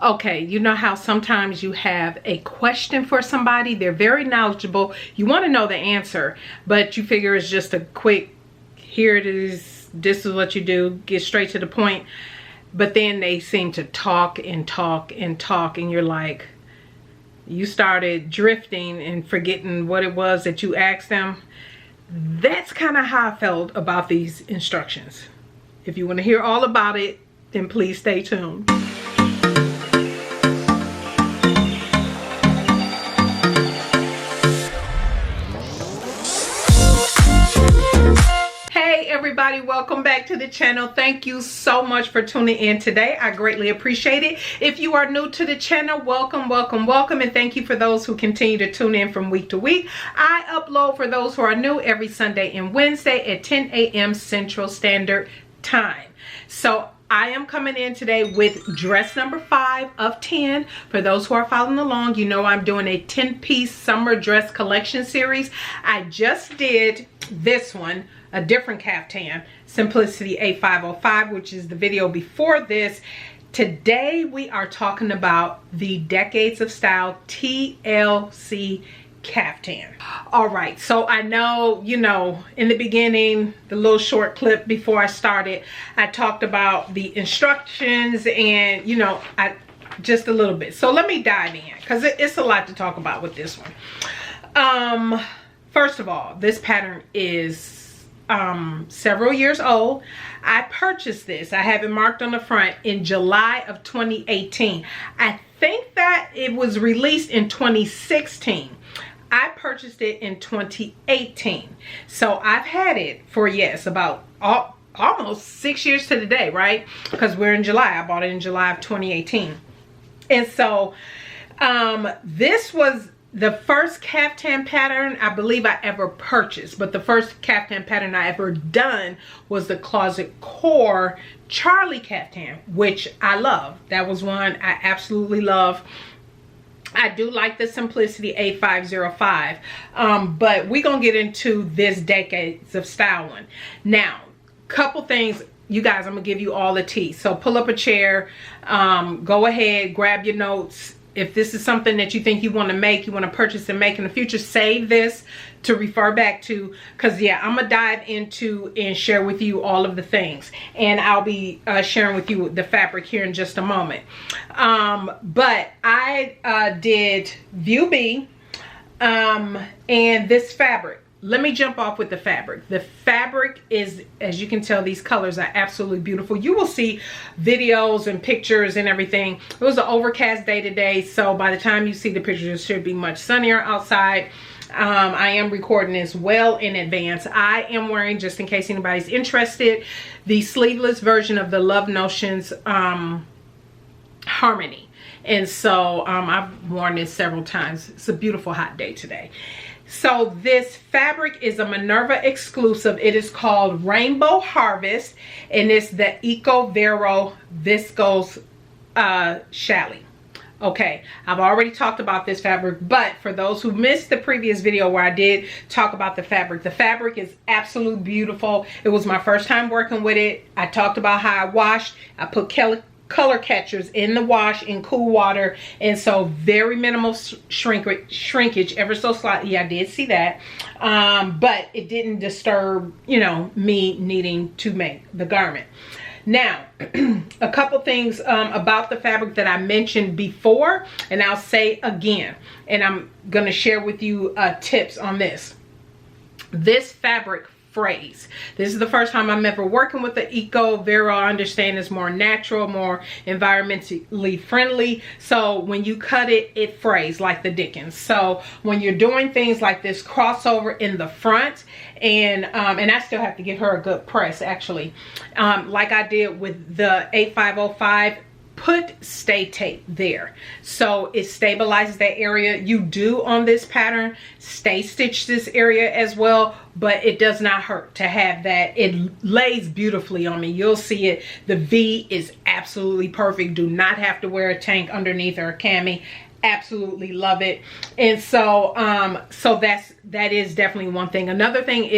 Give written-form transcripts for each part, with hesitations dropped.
Okay, you know how sometimes you have a question for somebody, they're very knowledgeable, you want to know the answer, but you figure it's just a quick, here it is, this is what you do, get straight to the point, but then they seem to talk and talk and talk, and you're like, you started drifting and forgetting what it was that you asked them. That's kind of how I felt about these instructions. If you want to hear all about it, then please stay tuned. Everybody, welcome back to the channel. Thank you so much for tuning in today. I greatly appreciate it. If you are new to the channel, welcome, welcome, welcome, and thank you for those who continue to tune in from week to week. I upload, for those who are new, every Sunday and Wednesday at 10 a.m. Central Standard Time. So I am coming in today with dress number 5 of 10. For those who are following along, you know I'm doing a 10-piece summer dress collection series. I just did this one, a different caftan, Simplicity A505, which is the video before this. Today we are talking about the Decades of Style TLC Caftan. All right, so I know, you know, in the beginning, the little short clip before I started, I talked about the instructions and, you know, just a little bit. So let me dive in, because it's a lot to talk about with this one. First of all, this pattern is several years old. I purchased this, I have it marked on the front, in July of 2018. I think that it was released in 2016. I purchased it in 2018. So I've had it for, yes, about almost 6 years to the day, right? Because we're in July. I bought it in July of 2018. And so this was the first caftan pattern I believe I ever purchased, but the first caftan pattern I ever done was the Closet Core Charlie caftan, which I love. That was one I absolutely love. I do like the Simplicity A505, but we're gonna get into this Decades of Style one. Now, couple things, you guys, I'm gonna give you all the tea. So pull up a chair, go ahead, grab your notes. If this is something that you think you want to make, you want to purchase and make in the future, save this to refer back to, because yeah, I'm gonna dive into and share with you all of the things, and I'll be sharing with you the fabric here in just a moment. But I did View B and this fabric. Let me jump off with the fabric. The fabric is, as you can tell, these colors are absolutely beautiful. You will see videos and pictures and everything. It was an overcast day today, so by the time you see the pictures, it should be much sunnier outside. I am recording this well in advance. I am wearing, just in case anybody's interested, the sleeveless version of the Love Notions Harmony. And so I've worn this several times. It's a beautiful hot day today. So this fabric is a Minerva exclusive. It is called Rainbow Harvest, and it's the Eco Vero Viscose Challis. Okay, I've already talked about this fabric, but for those who missed the previous video where I did talk about the fabric is absolutely beautiful. It was my first time working with it. I talked about how I washed. I put color catchers in the wash in cool water, and so very minimal shrinkage, ever so slightly. I did see that, but it didn't disturb, you know, me needing to make the garment. Now, a couple things about the fabric that I mentioned before, and I'll say again, and I'm going to share with you tips on this. This fabric frays. This is the first time I'm ever working with the Eco Vero. I understand it's more natural, more environmentally friendly. So when you cut it, it frays like the dickens. So when you're doing things like this crossover in the front, and I still have to give her a good press actually, like I did with the 8505, put stay tape there so it stabilizes that area. You do on this pattern stay stitch this area as well, but it does not hurt to have that. It lays beautifully on me. You'll see it. The V is absolutely perfect. Do not have to wear a tank underneath or a cami absolutely love it. And so that is definitely one thing. Another thing,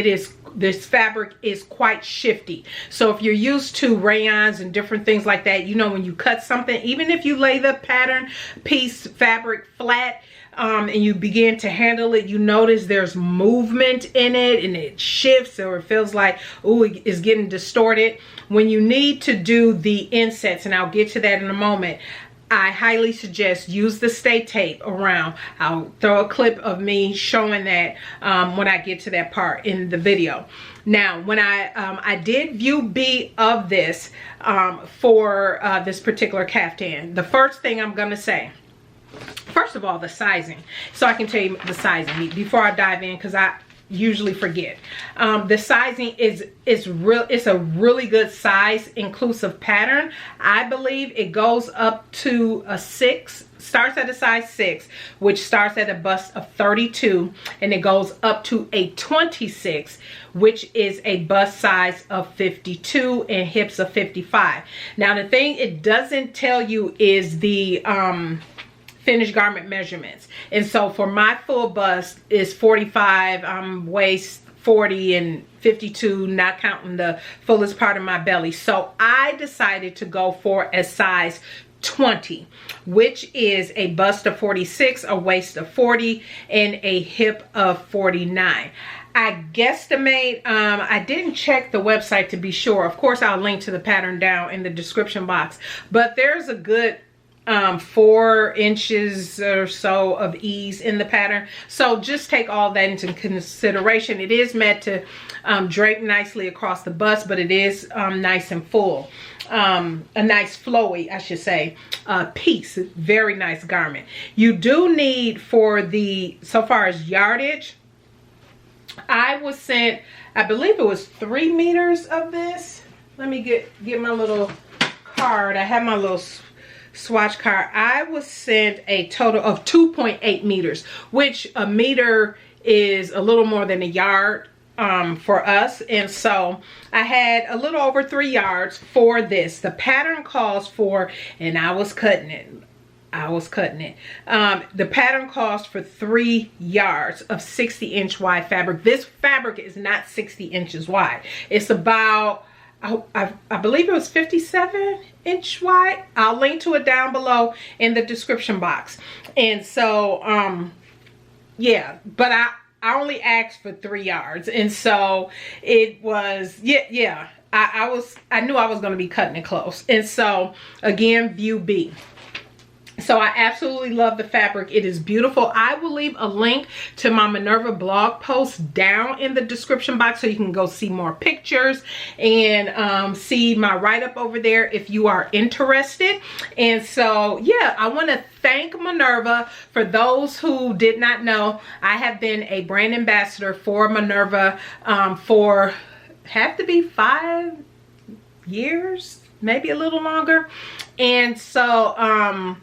this fabric is quite shifty. So if you're used to rayons and different things like that, you know, when you cut something, even if you lay the pattern piece fabric flat, and you begin to handle it, you notice there's movement in it and it shifts, or it feels like, oh, it's getting distorted. When you need to do the insets, and I'll get to that in a moment, I highly suggest use the stay tape around. I'll throw a clip of me showing that when I get to that part in the video. Now, when I did view B of this for this particular caftan, the first thing I'm gonna say, first of all, the sizing. So I can tell you the sizing before I dive in, because I usually forget. The sizing is real. It's a really good size inclusive pattern. I believe it goes up to a 6, starts at a size 6, which starts at a bust of 32, and it goes up to a 26, which is a bust size of 52 and hips of 55. Now, the thing it doesn't tell you is the finished garment measurements. And so for my full bust is 45, waist 40 and 52, not counting the fullest part of my belly. So I decided to go for a size 20, which is a bust of 46, a waist of 40, and a hip of 49. I guesstimate, I didn't check the website to be sure. Of course, I'll link to the pattern down in the description box, but there's a good 4 inches or so of ease in the pattern. So just take all that into consideration. It is meant to drape nicely across the bust, but it is nice and full. A nice flowy, I should say, piece. Very nice garment. You do need, for the, so far as yardage, I was sent, I believe it was 3 meters of this. Let me get my little card. I have my little swatch card. I was sent a total of 2.8 meters, which a meter is a little more than a yard for us. And so I had a little over 3 yards for this. The pattern calls for, and I was cutting it. The pattern calls for 3 yards of 60-inch wide fabric. This fabric is not 60 inches wide. It's about, I believe it was 57-inch wide. I'll link to it down below in the description box. And so, yeah, but I only asked for 3 yards. And so it was, yeah, I knew I was going to be cutting it close. And so, again, view B. So I absolutely love the fabric. It is beautiful. I will leave a link to my Minerva blog post down in the description box so you can go see more pictures and see my write-up over there if you are interested. And so, yeah, I want to thank Minerva. For those who did not know, I have been a brand ambassador for Minerva for, have to be 5 years, maybe a little longer. And so,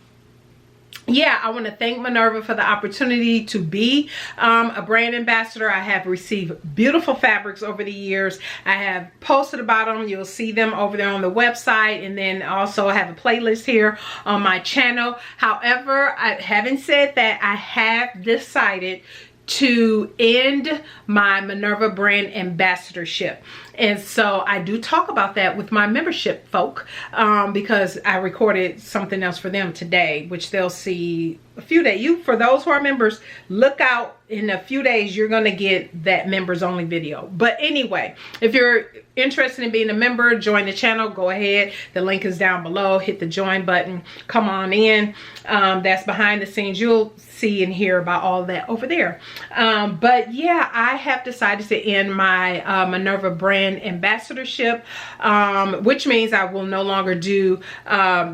yeah, I want to thank Minerva for the opportunity to be a brand ambassador. I have received beautiful fabrics over the years. I have posted about them. You'll see them over there on the website, and then also I have a playlist here on my channel. However, having said that, I have decided to end my Minerva brand ambassadorship. And so I do talk about that with my membership folk because I recorded something else for them today, which they'll see a few days. For those who are members, look out. In a few days, you're going to get that members only video. But anyway, if you're interested in being a member, join the channel, go ahead. The link is down below. Hit the join button. Come on in. That's behind the scenes. You'll see and hear about all that over there. But yeah, I have decided to end my Minerva brand ambassadorship, which means I will no longer do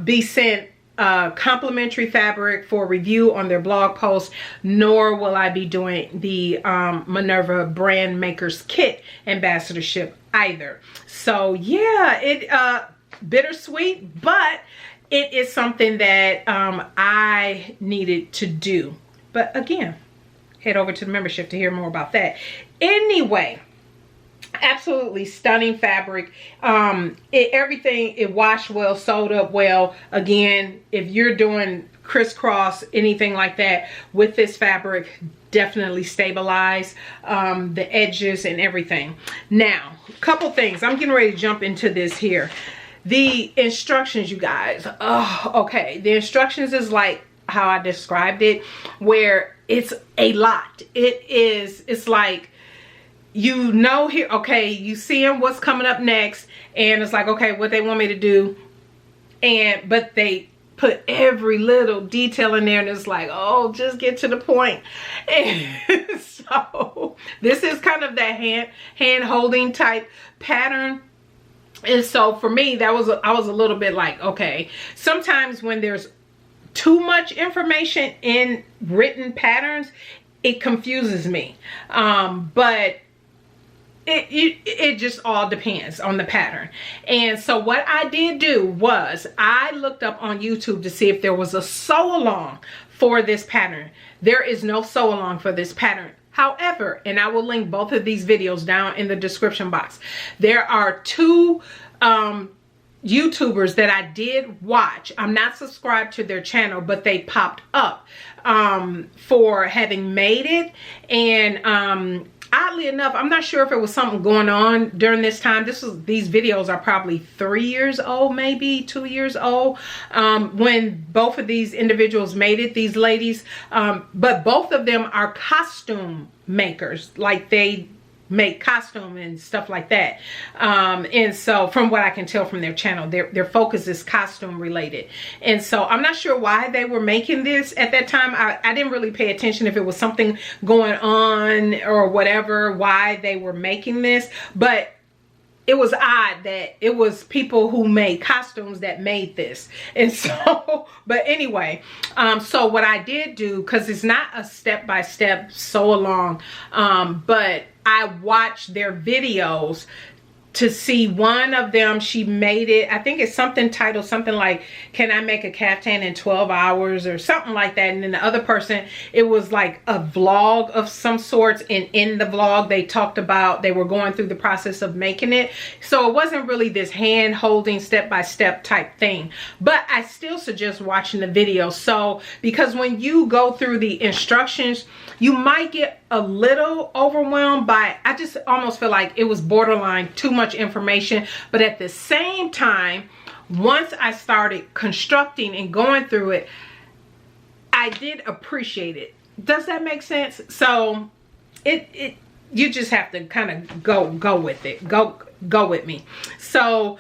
be sent complimentary fabric for review on their blog post, nor will I be doing the Minerva brand makers kit ambassadorship either. So yeah, it bittersweet, but it is something that I needed to do. But again, head over to the membership to hear more about that. Anyway, Absolutely stunning fabric. It washed well, sewed up well. Again, if you're doing crisscross, anything like that with this fabric, definitely stabilize the edges and everything. Now, a couple things. I'm getting ready to jump into this here. The instructions, you guys. Oh, okay. The instructions is like how I described it, where it's a lot. It's like, you know, here, okay, you seeing what's coming up next, and it's like, okay, what they want me to do, but they put every little detail in there, and it's like, oh, just get to the point. And so this is kind of that hand holding type pattern. And so for me, I was a little bit like, okay, sometimes when there's too much information in written patterns, it confuses me. But it just all depends on the pattern. And so what I did do was I looked up on YouTube to see if there was a sew along for this pattern. There is no sew along for this pattern. However, and I will link both of these videos down in the description box, there are two YouTubers that I did watch. I'm not subscribed to their channel, but they popped up for having made it. And oddly enough, I'm not sure if it was something going on during this time. These videos are probably 3 years old, maybe 2 years old, when both of these individuals made it, these ladies. But both of them are costume makers. Like, they make costume and stuff like that. And so from what I can tell from their channel, their focus is costume related. And so I'm not sure why they were making this at that time. I didn't really pay attention if it was something going on or whatever, why they were making this. But it was odd that it was people who made costumes that made this. And so, but anyway, so what I did do, because it's not a step-by-step sew along, but I watched their videos to see. One of them, she made it, I think it's something titled something like, can I make a caftan in 12 hours or something like that. And then the other person, it was like a vlog of some sorts, and in the vlog they talked about, they were going through the process of making it. So it wasn't really this hand holding step-by-step type thing, but I still suggest watching the video. So because when you go through the instructions, you might get a little overwhelmed by, I just almost feel like it was borderline too much information. But at the same time, once I started constructing and going through it, I did appreciate it. Does that make sense? So you just have to kind of go with it. Go with me. So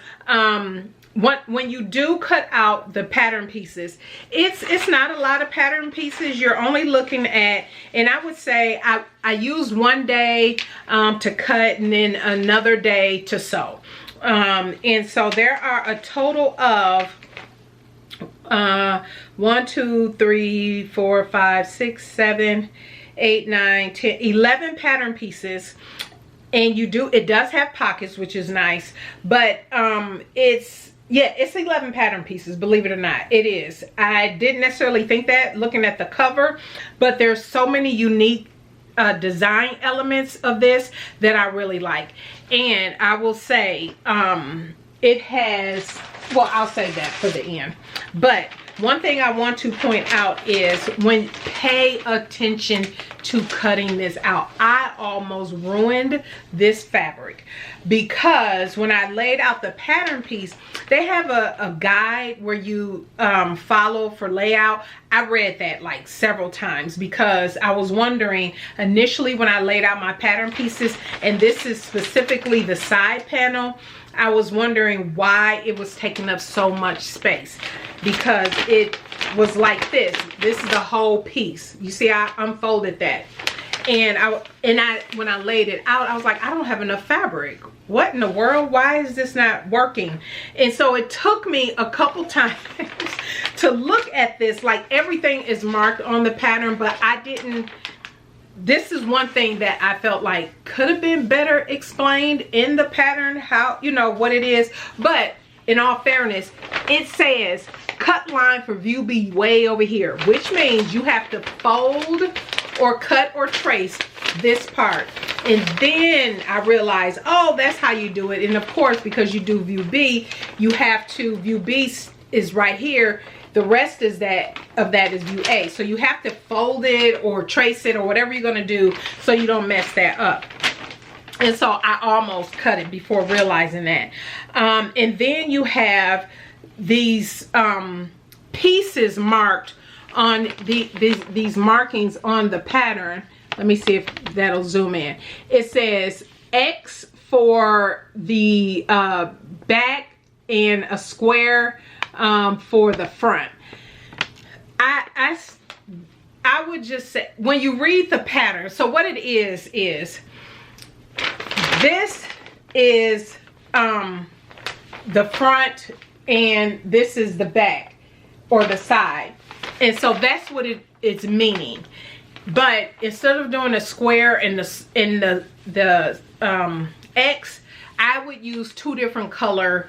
when you do cut out the pattern pieces, it's not a lot of pattern pieces. You're only looking at, and I would say I used one day to cut and then another day to sew. And so there are a total of 1, 2, 3, 4, 5, 6, 7, 8, 9, 10, 11 pattern pieces. And it does have pockets, which is nice, but it's 11 pattern pieces, believe it or not. It is. I didn't necessarily think that looking at the cover, but there's so many unique design elements of this that I really like. And I will say it has, well, I'll say that for the end. But one thing I want to point out is pay attention to cutting this out. I almost ruined this fabric because when I laid out the pattern piece, they have a guide where you follow for layout. I read that like several times because I was wondering initially when I laid out my pattern pieces, and this is specifically the side panel, I was wondering why it was taking up so much space, because it was like this. This is the whole piece. You see, I unfolded that. And when I laid it out, I was like, I don't have enough fabric. What in the world? Why is this not working? And so it took me a couple times to look at this. Like, everything is marked on the pattern, but I didn't. This is one thing that I felt like could have been better explained in the pattern, how, you know, what it is. But in all fairness, it says cut line for view B way over here, which means you have to fold or cut or trace this part. And then I realized, oh, that's how you do it. And of course, because you do view B, you have to, view B is right here. The rest is that is view A. So you have to fold it or trace it or whatever you're gonna do so you don't mess that up. And so I almost cut it before realizing that. And then you have these pieces marked on these markings on the pattern. Let me see if that'll zoom in. It says X for the back and a square for the front. I would just say, when you read the pattern, so what it is this is the front and this is the back or the side. And so that's what it's meaning. But instead of doing a square in the X, I would use two different color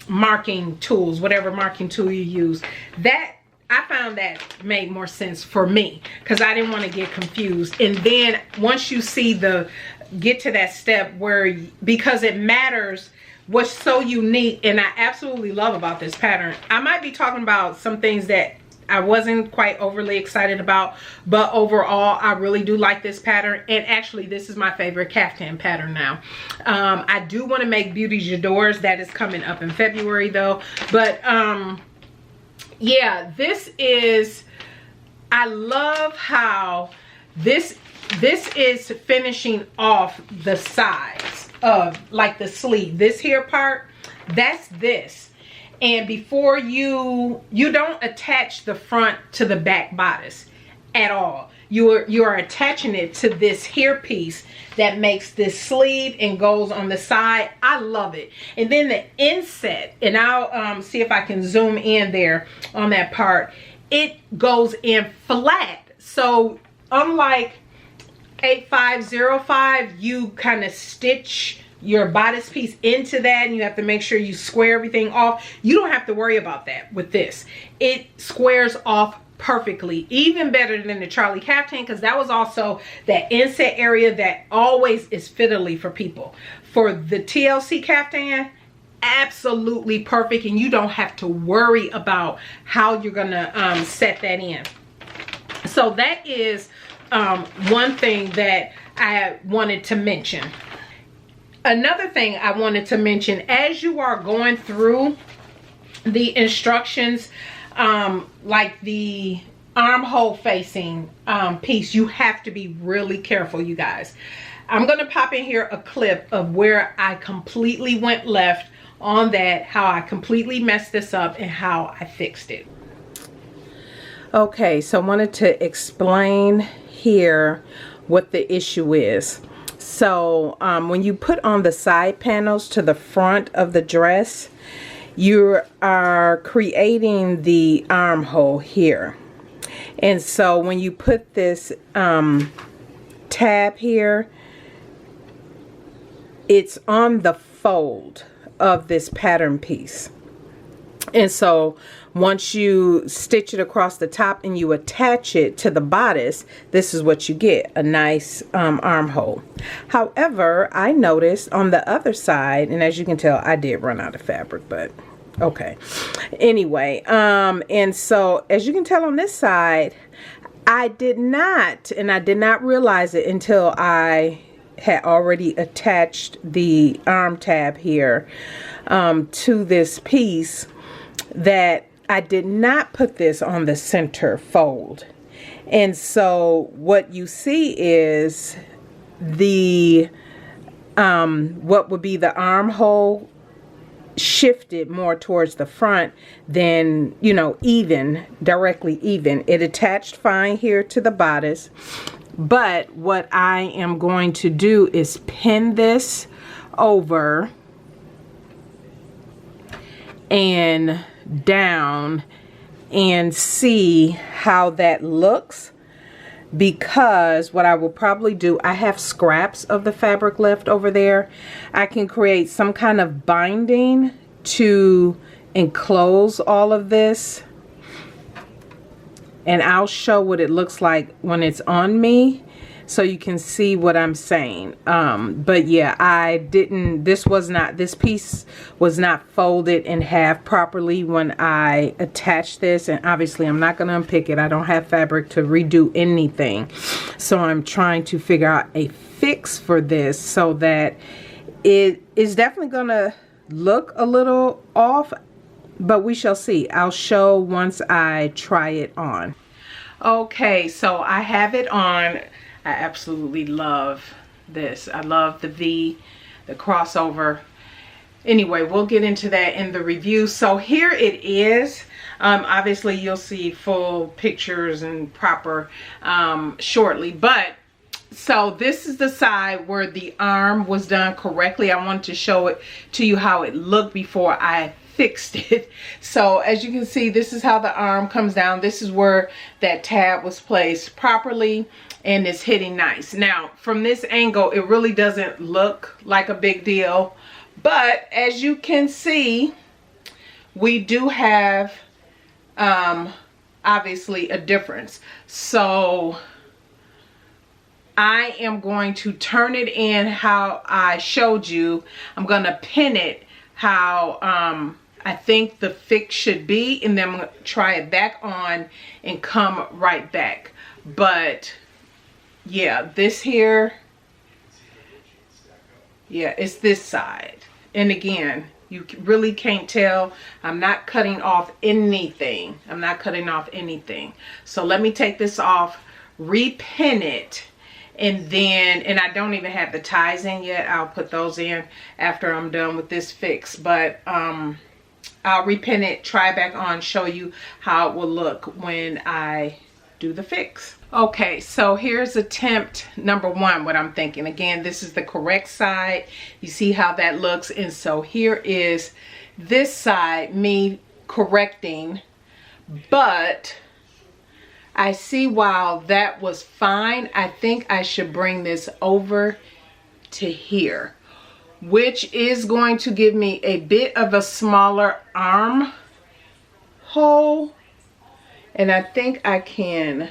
marking tools, whatever marking tool you use. That I found that made more sense for me because I didn't want to get confused. And then once you see get to that step where, because it matters what's so unique, and I absolutely love about this pattern. I might be talking about some things that I wasn't quite overly excited about, but overall I really do like this pattern. And actually this is my favorite caftan pattern now. I do want to make Beauty J'adores. That is coming up in February though. But yeah, this is, I love how this is finishing off the sides of like the sleeve. This here part, that's this. And before you don't attach the front to the back bodice at all. You're attaching it to this here piece that makes this sleeve and goes on the side. I love it. And then the inset, and I'll see if I can zoom in there on that part. It goes in flat. So unlike 8505, you kind of stitch your bodice piece into that and you have to make sure you square everything off. You don't have to worry about that with this. It squares off perfectly, even better than the Charlie Caftan, because that was also that inset area that always is fiddly for people. For the TLC Caftan, absolutely perfect, and you don't have to worry about how you're gonna set that in. So that is one thing that I wanted to mention. Another thing I wanted to mention, as you are going through the instructions, like the armhole facing piece, you have to be really careful, you guys. I'm going to pop in here a clip of where I completely went left on that, how I completely messed this up and how I fixed it. Okay, so I wanted to explain here what the issue is. So when you put on the side panels to the front of the dress, you are creating the armhole here. And so when you put this tab here, it's on the fold of this pattern piece. And so once you stitch it across the top and you attach it to the bodice, this is what you get, a nice armhole. However, I noticed on the other side, and as you can tell, I did run out of fabric, but okay. Anyway, and so as you can tell on this side, I did not realize it until I had already attached the arm tab here to this piece, that I did not put this on the center fold. And so what you see is the what would be the armhole shifted more towards the front than, you know, even, directly even. It attached fine here to the bodice, but what I am going to do is pin this over and down and see how that looks, because what I will probably do, I have scraps of the fabric left over there. I can create some kind of binding to enclose all of this, and I'll show what it looks like when it's on me. so you can see what I'm saying. But yeah, this piece was not folded in half properly when I attached this, and obviously I'm not going to unpick it. I don't have fabric to redo anything, so I'm trying to figure out a fix for this so that it is definitely going to look a little off, but we shall see. I'll show once I try it on. Okay, so I have it on. I absolutely love this. I love the V, the crossover. Anyway, we'll get into that in the review. So here it is. Obviously you'll see full pictures and proper shortly, but so this is the side where the arm was done correctly. I wanted to show it to you how it looked before I fixed it. So as you can see, this is how the arm comes down. This is where that tab was placed properly, and it's hitting nice. Now from this angle, it really doesn't look like a big deal, but as you can see, we do have obviously a difference. So I am going to turn it in how I showed you. I'm going to pin it how I think the fix should be, and then I'm going to try it back on and come right back. But yeah, this here, yeah, it's this side. And again, you really can't tell. I'm not cutting off anything. I'm not cutting off anything. So let me take this off, repin it, and then, and I don't even have the ties in yet. I'll put those in after I'm done with this fix. But I'll repin it, try back on, show you how it will look when I do the fix. Okay, so here's attempt number one, what I'm thinking. Again, this is the correct side. You see how that looks. And so here is this side, me correcting, but I see while that was fine, I think I should bring this over to here, which is going to give me a bit of a smaller arm hole. And I think I can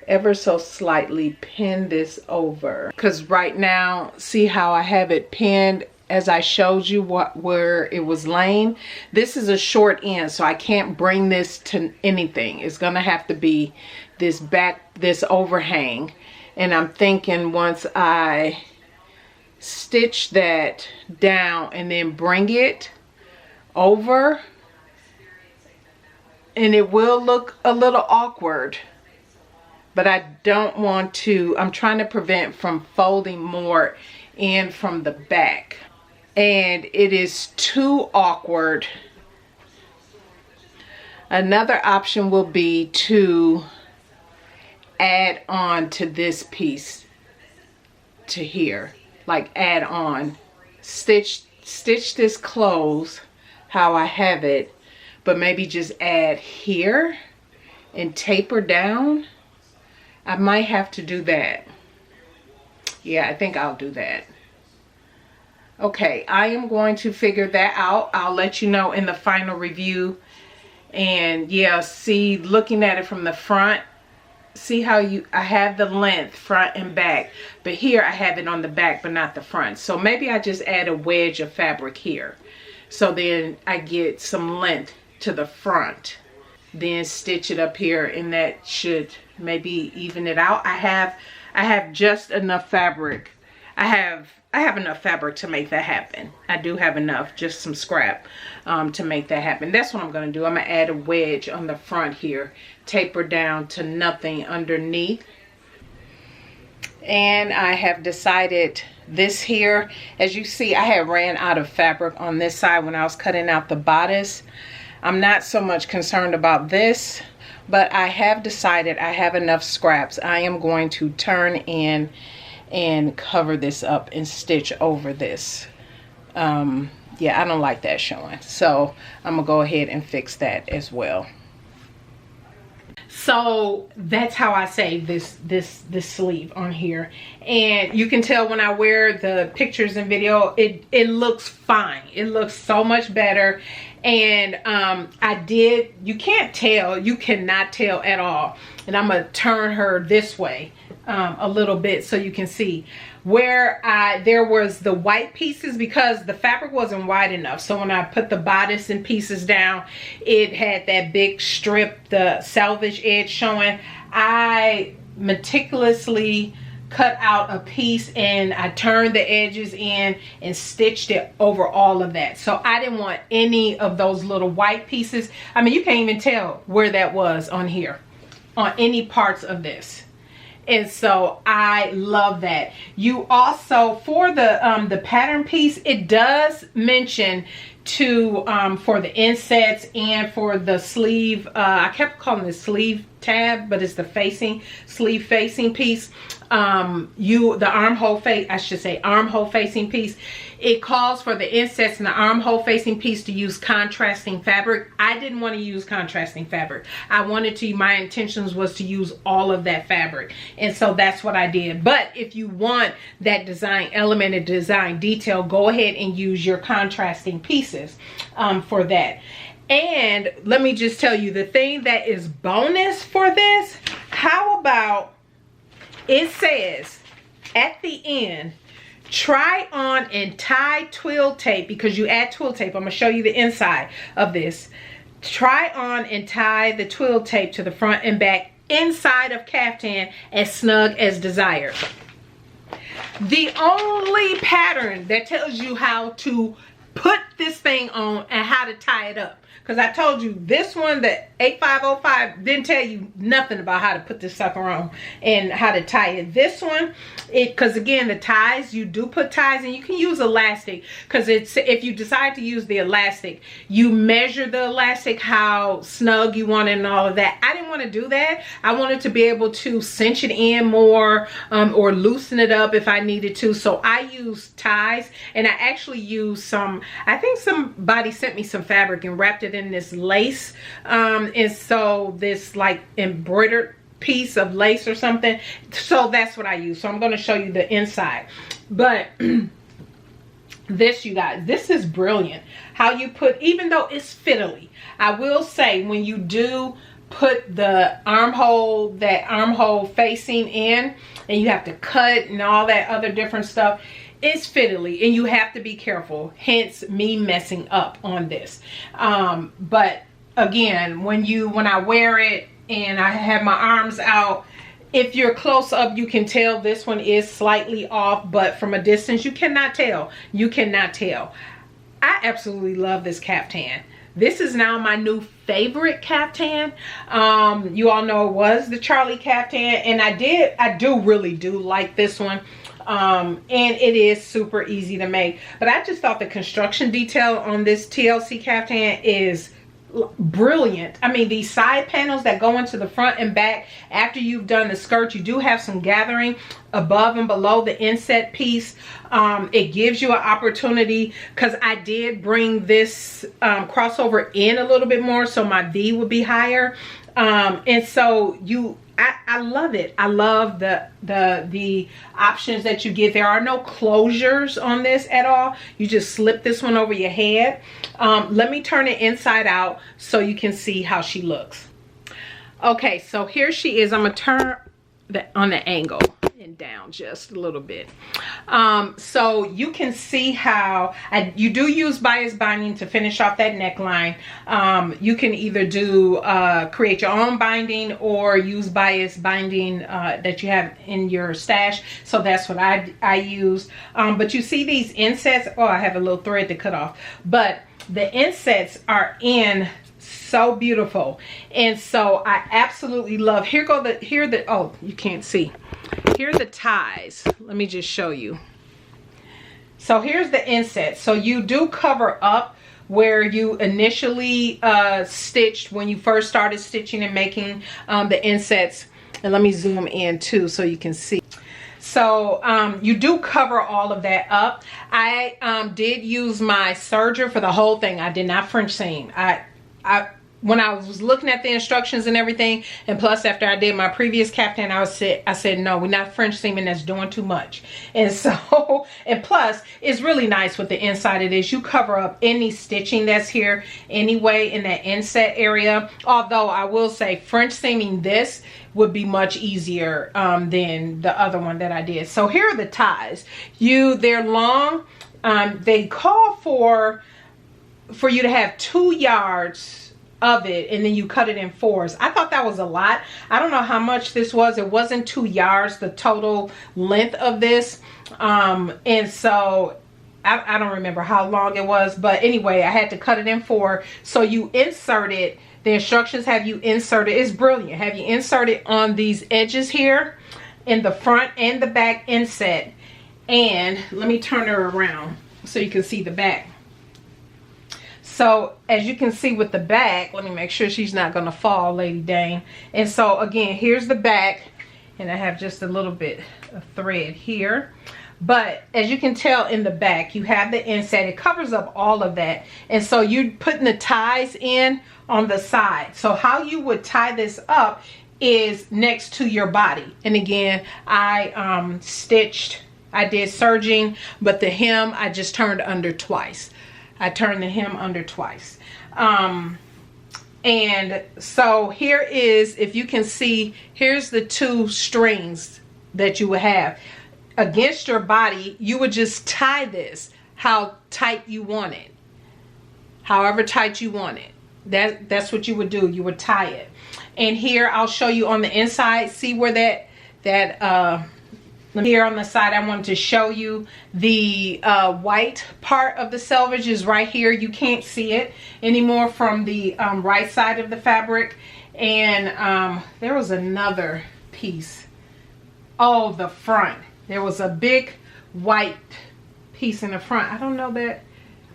ever so slightly pin this over, because right now, see how I have it pinned as I showed you where it was laying. This is a short end, so I can't bring this to anything. It's gonna have to be this this overhang. And I'm thinking once I stitch that down and then bring it over, and it will look a little awkward, but I don't want to. I'm trying to prevent from folding more in from the back, and it is too awkward. Another option will be to add on to this piece to here, like add on, stitch this close how I have it, but maybe just add here and taper down. I might have to do that. Yeah, I think I'll do that. Okay, I am going to figure that out. I'll let you know in the final review. And yeah, see, looking at it from the front, see how I have the length front and back, but here I have it on the back but not the front. So maybe I just add a wedge of fabric here, so then I get some length to the front, then stitch it up here, and that should maybe even it out. I have just enough fabric. I have enough fabric to make that happen. I do have enough, just some scrap to make that happen. That's what I'm going to do. I'm going to add a wedge on the front here, taper down to nothing underneath. And I have decided this here, as you see, I had ran out of fabric on this side when I was cutting out the bodice. I'm not so much concerned about this, but I have decided I have enough scraps. I am going to turn in and cover this up and stitch over this. Yeah, I don't like that showing, so I'm gonna go ahead and fix that as well. So that's how I save this sleeve on here, and you can tell when I wear the pictures and video, it looks fine. It looks so much better, And you can't tell, you cannot tell at all. And I'm gonna turn her this way a little bit so you can see where there was the white pieces, because the fabric wasn't wide enough. So when I put the bodice and pieces down, it had that big strip, the selvage edge showing. I meticulously cut out a piece and I turned the edges in and stitched it over all of that. So I didn't want any of those little white pieces. I mean, you can't even tell where that was on here, on any parts of this. And so I love that. You also, for the pattern piece, it does mention for the insets and for the sleeve, I kept calling this sleeve tab, but it's the sleeve facing piece. The armhole face, I should say armhole facing piece. It calls for the insets and the armhole facing piece to use contrasting fabric. I didn't want to use contrasting fabric. My intentions was to use all of that fabric. And so that's what I did. But if you want that design element and design detail, go ahead and use your contrasting pieces for that. And let me just tell you, the thing that is bonus for this, how about it says at the end, try on and tie twill tape, because you add twill tape. I'm going to show you the inside of this. Try on and tie the twill tape to the front and back inside of caftan as snug as desired. The only pattern that tells you how to put this thing on and how to tie it up. Because I told you this one, the 8505, didn't tell you nothing about how to put this sucker on and how to tie it. This one, because again, the ties, you do put ties, and you can use elastic, because if you decide to use the elastic, you measure the elastic how snug you want it and all of that. I didn't want to do that. I wanted to be able to cinch it in more or loosen it up if I needed to. So I used ties, and I actually used I think somebody sent me some fabric and wrapped it in this lace, and so this like embroidered piece of lace or something. So that's what I use. So I'm going to show you the inside. But this, you guys, this is brilliant. How you put, even though it's fiddly, I will say when you do put the armhole, that armhole facing in, and you have to cut and all that other different stuff, it's fiddly and you have to be careful, hence me messing up on this. But again, when I wear it and I have my arms out, if you're close up, you can tell this one is slightly off, but from a distance, you cannot tell. You cannot tell. I absolutely love this caftan. This is now my new favorite caftan. You all know it was the Charlie caftan, and I really do like this one. And it is super easy to make. But I just thought the construction detail on this TLC caftan is brilliant. I mean, these side panels that go into the front and back after you've done the skirt, you do have some gathering above and below the inset piece. It gives you an opportunity, because I did bring this crossover in a little bit more so my V would be higher, and so I love it. I love the options that you get. There are no closures on this at all. You just slip this one over your head. Let me turn it inside out so you can see how she looks. Okay, so here she is. I'm gonna turn on the angle and down just a little bit, so you can see how you do use bias binding to finish off that neckline. You can either do create your own binding or use bias binding that you have in your stash. So that's what I use. But you see these insets. Oh, I have a little thread to cut off, but the insets are in so beautiful, and so I absolutely love. Oh, you can't see. Here are the ties. Let me just show you. So here's the inset. So you do cover up where you initially stitched when you first started stitching and making the insets. And let me zoom in too so you can see. So you do cover all of that up. I did use my serger for the whole thing. I did not French seam. when I was looking at the instructions and everything, and plus after I did my previous caftan, I said no, we're not French seaming, that's doing too much. And so, and plus it's really nice with the inside it is. You cover up any stitching that's here anyway in that inset area. Although I will say French seaming this would be much easier than the other one that I did. So here are the ties. They're long. They call for you to have 2 yards of it, and then you cut it in 4s. I thought that was a lot. I don't know how much this was. It wasn't 2 yards, the total length of this. And so I don't remember how long it was, but anyway, I had to cut it in 4. So you insert it. The instructions have you insert it. It's brilliant. Have you insert it on these edges here in the front and the back inset. And let me turn her around so you can see the back. So as you can see with the back, let me make sure she's not going to fall, Lady Dane. And so again, here's the back, and I have just a little bit of thread here. But as you can tell in the back, you have the inset. It covers up all of that. And so you're putting the ties in on the side. So how you would tie this up is next to your body. And again, I did serging, but the hem I just turned under twice. I turned the hem under twice. And so here is, if you can see, here's the 2 strings that you would have. Against your body, you would just tie this how tight you want it. However tight you want it. That's what you would do. You would tie it. And here, I'll show you on the inside. See where here on the side, I wanted to show you the white part of the selvage is right here. You can't see it anymore from the right side of the fabric. And there was another piece. Oh, the front. There was a big white piece in the front. I don't know that.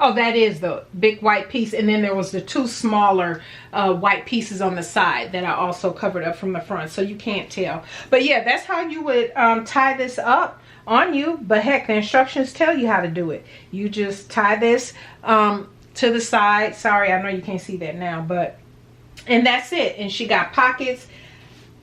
Oh, that is the big white piece. And then there was the 2 smaller white pieces on the side that I also covered up from the front. So you can't tell. But yeah, that's how you would tie this up on you. But heck, the instructions tell you how to do it. You just tie this to the side. Sorry, I know you can't see that now. And that's it. And she got pockets.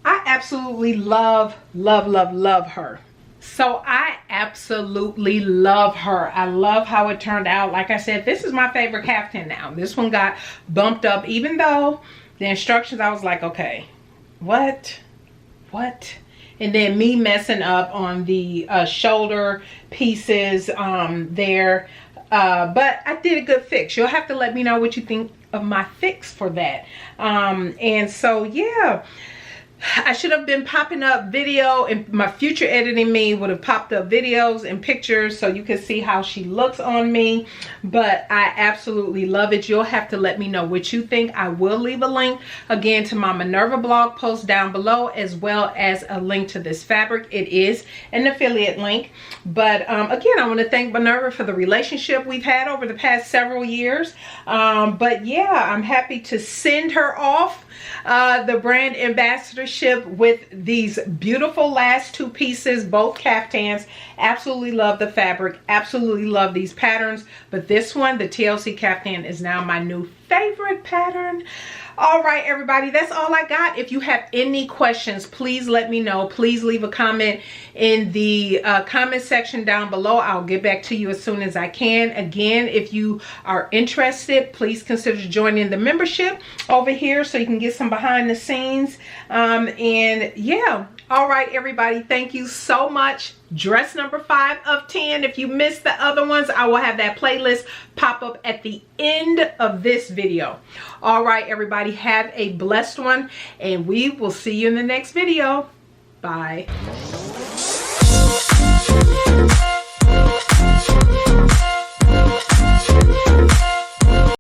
I absolutely love, love, love, love her. So I absolutely love her. I love how it turned out. Like I said, this is my favorite caftan now. This one got bumped up, even though the instructions, I was like, okay, what? And then me messing up on the shoulder pieces there. But I did a good fix. You'll have to let me know what you think of my fix for that. And so, yeah. I should have been popping up video, and my future editing me would have popped up videos and pictures so you can see how she looks on me. But I absolutely love it. You'll have to let me know what you think. I will leave a link again to my Minerva blog post down below, as well as a link to this fabric. It is an affiliate link. But again, I want to thank Minerva for the relationship we've had over the past several years. But yeah, I'm happy to send her off the brand ambassadorship with these beautiful last 2 pieces, both caftans. Absolutely love the fabric, absolutely love these patterns, but this one, the TLC Caftan, is now my new favorite pattern. All right, everybody, that's all I got. If you have any questions, please let me know. Please leave a comment in the comment section down below. I'll get back to you as soon as I can. Again, if you are interested, please consider joining the membership over here so you can get some behind the scenes. And yeah, all right, everybody, thank you so much. Dress number 5 of 10. If you missed the other ones, I will have that playlist pop up at the end of this video. All right, everybody, have a blessed one, and we will see you in the next video. Bye.